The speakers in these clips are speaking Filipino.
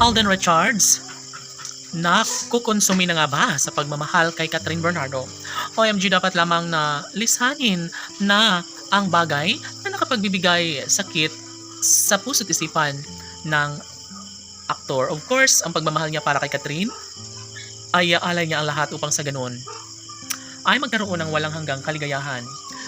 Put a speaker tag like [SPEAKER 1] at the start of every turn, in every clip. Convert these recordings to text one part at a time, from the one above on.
[SPEAKER 1] Alden Richards, nakukonsumi na nga ba sa pagmamahal kay Catherine Bernardo? OMG, dapat lamang na lisanin na ang bagay na nakapagbibigay sakit sa puso't isipan ng aktor. Of course, ang pagmamahal niya para kay Catherine ay alay niya ang lahat upang sa ganun ay magkaroon ng walang hanggang kaligayahan.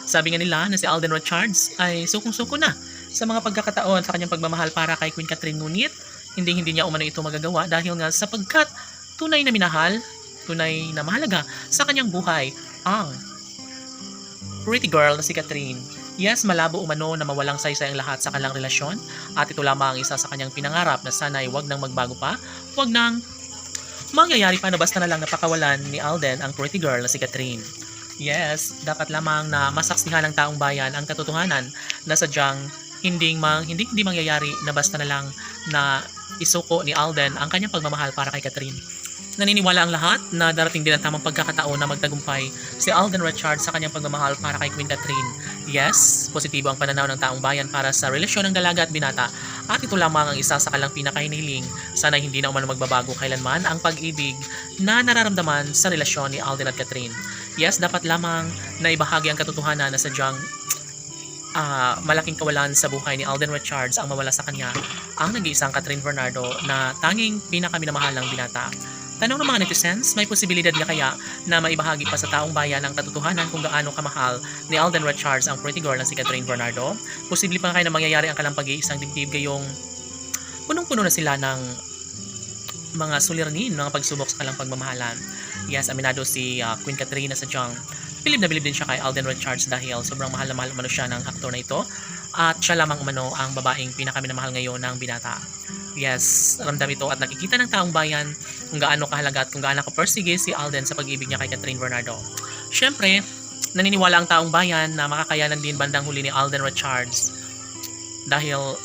[SPEAKER 1] Sabi nga nila na si Alden Richards ay sukong-suko na sa mga pagkakataon sa kanyang pagmamahal para kay Queen Catherine, ngunit hindi niya umano ito magagawa dahil nga sapagkat tunay na minahal, tunay na mahalaga sa kanyang buhay ang pretty girl na si Catherine. Yes, malabo umano na mawalang saysay ang lahat sa kanilang relasyon at ito lamang ang isa sa kanyang pinangarap na sana'y wag nang magbago pa, wag nang mangyayari pa na basta na lang napakawalan ni Alden ang pretty girl na si Catherine. Yes, dapat lamang na masaksihan ng taong bayan ang katotohanan na sadyang hindi mangyayari na basta na lang na isuko ni Alden ang kanyang pagmamahal para kay Catherine. Naniniwala ang lahat na darating din ang tamang pagkakataon na magtagumpay si Alden Richards sa kanyang pagmamahal para kay Queen Catherine. Yes, positibo ang pananaw ng taong bayan para sa relasyon ng dalaga at binata at ito lamang ang isa sa kanilang pinakahinihiling. Sana hindi na umano magbabago kailanman ang pag-ibig na nararamdaman sa relasyon ni Alden at Catherine. Yes, dapat lamang na ibahagi ang katotohanan na sadyang malaking kawalan sa buhay ni Alden Richards ang mawala sa kanya ang nag-iisang Catherine Bernardo na tanging pinakaminamahal ng binata. Tanong ng mga netizens, may posibilidad nga kaya na maibahagi pa sa taong bayan ang katotohanan kung gaano kamahal ni Alden Richards ang pretty girl na si Catherine Bernardo? Posible pa kaya na mangyayari ang kalang pag-iisang dibdib gayong punong-puno na sila ng mga suliranin, mga pagsubok sa kalang pagmamahalan. Yes, aminado si Queen Catherine na sadyang bilib na bilib din siya kay Alden Richards dahil sobrang mahal na mahal umano siya ng aktor na ito at siya lamang umano ang babaeng pinakaminamahal ngayon ng binata. Yes, ramdam ito at nakikita ng taong bayan kung gaano kahalaga at kung gaano kapersige si Alden sa pag-ibig niya kay Catherine Bernardo. Siyempre, naniniwala ang taong bayan na makakayanan din bandang huli ni Alden Richards dahil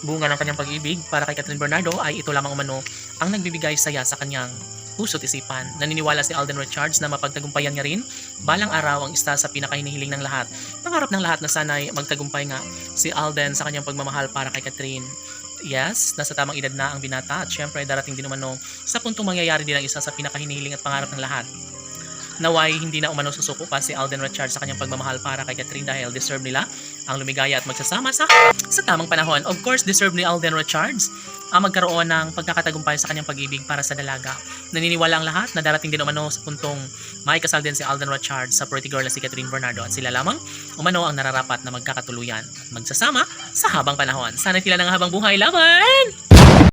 [SPEAKER 1] bunga ng kanyang pag-ibig para kay Catherine Bernardo ay ito lamang umano ang nagbibigay saya sa kanyang puso't isipan. Naniniwala si Alden Richards na mapagtagumpayan niya rin balang araw ang isa sa pinakahinihiling ng lahat. Pangarap ng lahat na sana'y magtagumpay nga si Alden sa kanyang pagmamahal para kay Catherine. Yes, nasa tamang edad na ang binata at syempre darating din umano sa puntong mangyayari din ang isa sa pinakahinihiling at pangarap ng lahat. Naway hindi na umano susuko pa si Alden Richards sa kanyang pagmamahal para kay Catherine dahil deserve nila ang lumigaya at magsasama sa tamang panahon. Of course, deserve ni Alden Richards ang magkaroon ng pagkakatagumpay sa kanyang pag-ibig para sa dalaga. Naniniwala ang lahat na darating din umano sa puntong makikasal din si Alden Richards sa pretty girl na si Catherine Bernardo at sila lamang umano ang nararapat na magkakatuluyan at magsasama sa habang panahon. Sana tila ng habang buhay laban!